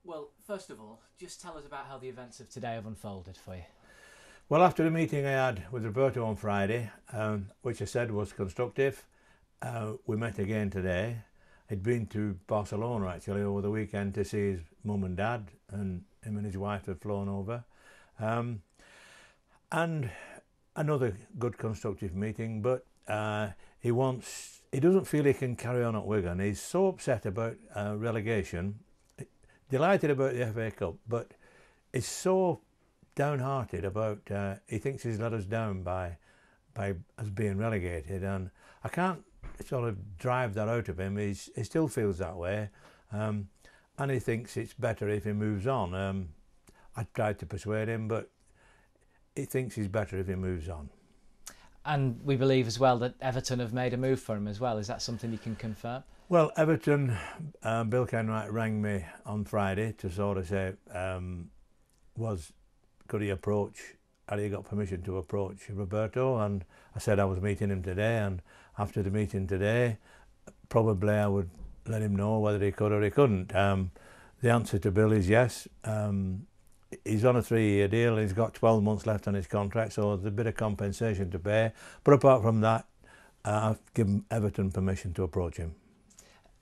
Well, first of all, just tell us about how the events of today have unfolded for you. Well, after the meeting I had with Roberto on Friday, which I said was constructive, we met again today. He'd been to Barcelona actually over the weekend to see his mum and dad, and him and his wife had flown over. And another good constructive meeting, but he doesn't feel he can carry on at Wigan. He's so upset about relegation, delighted about the FA Cup, but he's so downhearted about he thinks he's let us down by us being relegated, and I can't sort of drive that out of him. He still feels that way, and he thinks it's better if he moves on. I tried to persuade him, but he thinks he's better if he moves on. And we believe as well that Everton have made a move for him as well. Is that something you can confirm? Well, Everton, Bill Kenwright rang me on Friday to sort of say, could he approach, had he got permission to approach Roberto? And I said I was meeting him today, and after the meeting today, probably I would let him know whether he could or he couldn't. The answer to Bill is yes. He's on a 3-year deal. He's got 12 months left on his contract, so there's a bit of compensation to pay. But apart from that, I've given Everton permission to approach him.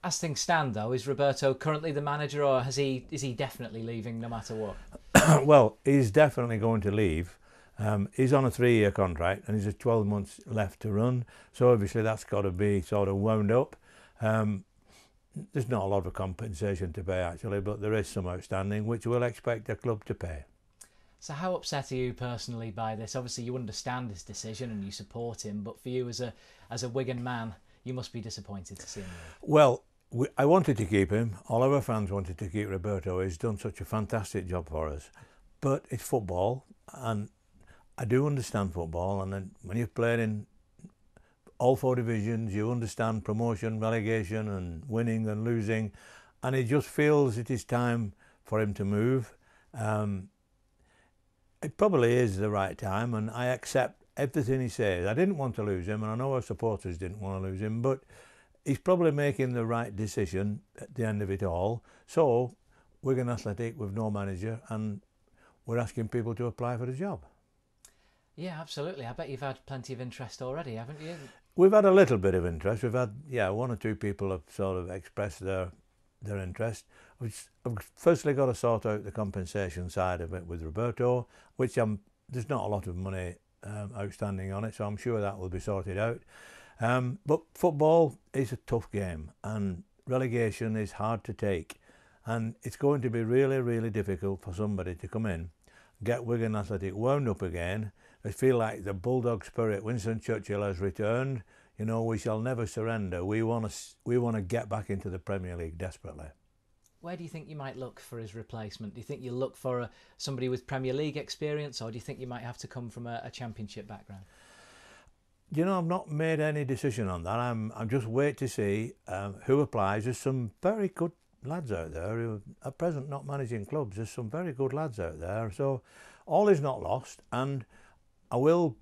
As things stand, though, is Roberto currently the manager, or is he definitely leaving no matter what? Well, he's definitely going to leave. He's on a 3-year contract, and he's 12 months left to run. So obviously that's got to be sort of wound up. There's not a lot of compensation to pay actually, but there is some outstanding, which we'll expect the club to pay. So how upset are you personally by this? Obviously you understand his decision and you support him, but for you as a Wigan man, you must be disappointed to see him leave. Well, I wanted to keep him. All of our fans wanted to keep Roberto. He's done such a fantastic job for us. But it's football, and I do understand football, and then when you've played in all 4 divisions, you understand promotion, relegation, and winning and losing, and he just feels it is time for him to move. It probably is the right time, and I accept everything he says. I didn't want to lose him, and I know our supporters didn't want to lose him, but he's probably making the right decision at the end of it all. So, Wigan Athletic with no manager, and we're asking people to apply for the job. Yeah, absolutely. I bet you've had plenty of interest already, haven't you? We've had a little bit of interest. We've had, 1 or 2 people have sort of expressed their interest. I've firstly got to sort out the compensation side of it with Roberto, which there's not a lot of money outstanding on it, so I'm sure that will be sorted out. But football is a tough game, and relegation is hard to take, and it's going to be really, really difficult for somebody to come in, get Wigan Athletic wound up again. I feel like the bulldog spirit Winston Churchill has returned. You know, we shall never surrender. We want to get back into the Premier League desperately. Where do you think you might look for his replacement? Do you think you'll look for somebody with Premier League experience, or do you think you might have to come from a Championship background? You know, I've not made any decision on that. I'm just wait to see who applies. There's some very good lads out there who are at present not managing clubs. There's some very good lads out there. So all is not lost, and I will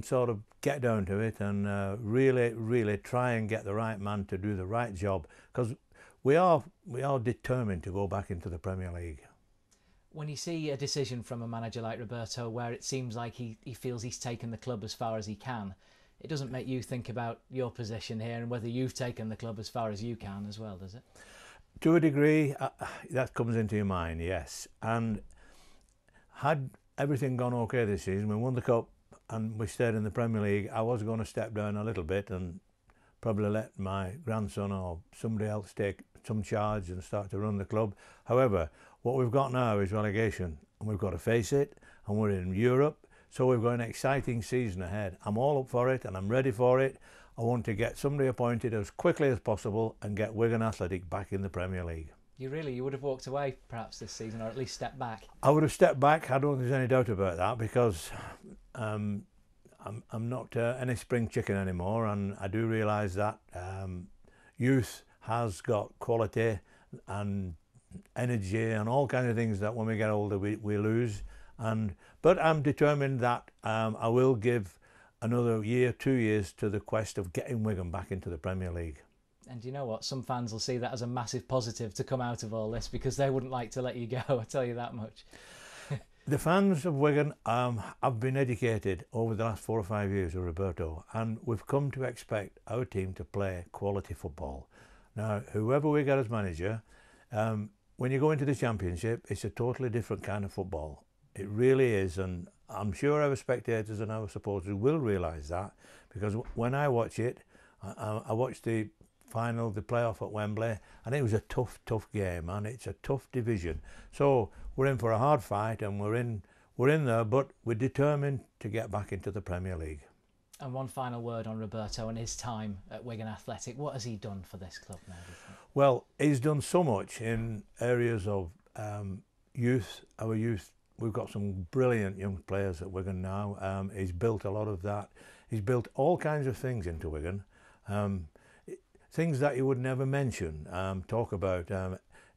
sort of get down to it and really, really try and get the right man to do the right job, because we are determined to go back into the Premier League. When you see a decision from a manager like Roberto where it seems like he feels he's taken the club as far as he can, it doesn't make you think about your position here and whether you've taken the club as far as you can as well, does it? To a degree, that comes into your mind, yes. And had everything gone okay this season, we won the Cup and we stayed in the Premier League, I was going to step down a little bit and probably let my grandson or somebody else take some charge and start to run the club. However, what we've got now is relegation, and we've got to face it, and we're in Europe, so we've got an exciting season ahead. I'm all up for it and I'm ready for it. I want to get somebody appointed as quickly as possible and get Wigan Athletic back in the Premier League. You would have walked away perhaps this season, or at least stepped back? I would have stepped back. I don't think there's any doubt about that, because I'm not any spring chicken anymore, and I do realise that youth has got quality and energy and all kinds of things that when we get older we lose. But I'm determined that I will give another year, 2 years to the quest of getting Wigan back into the Premier League. And you know what? Some fans will see that as a massive positive to come out of all this, because they wouldn't like to let you go, I tell you that much. The fans of Wigan have been educated over the last 4 or 5 years with Roberto, and we've come to expect our team to play quality football. Now, whoever we get as manager, when you go into the Championship, it's a totally different kind of football. It really is, and I'm sure our spectators and our supporters will realise that, because when I watch it, I watched the final, the playoff at Wembley, and it was a tough game, and it's a tough division. So we're in for a hard fight, and we're in there, but we're determined to get back into the Premier League. And one final word on Roberto and his time at Wigan Athletic. What has he done for this club now, do you think? Well, he's done so much in areas of youth, our youth. We've got some brilliant young players at Wigan now. He's built a lot of that. He's built all kinds of things into Wigan. Things that he would never mention, talk about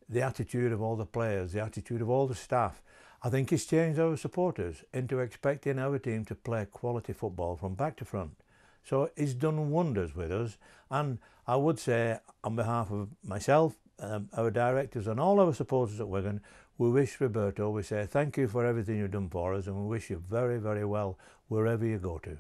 the attitude of all the players, the attitude of all the staff. I think he's changed our supporters into expecting our team to play quality football from back to front. So he's done wonders with us, and I would say on behalf of myself, our directors and all our supporters at Wigan, we wish Roberto, we say thank you for everything you've done for us, and we wish you very, very well wherever you go to.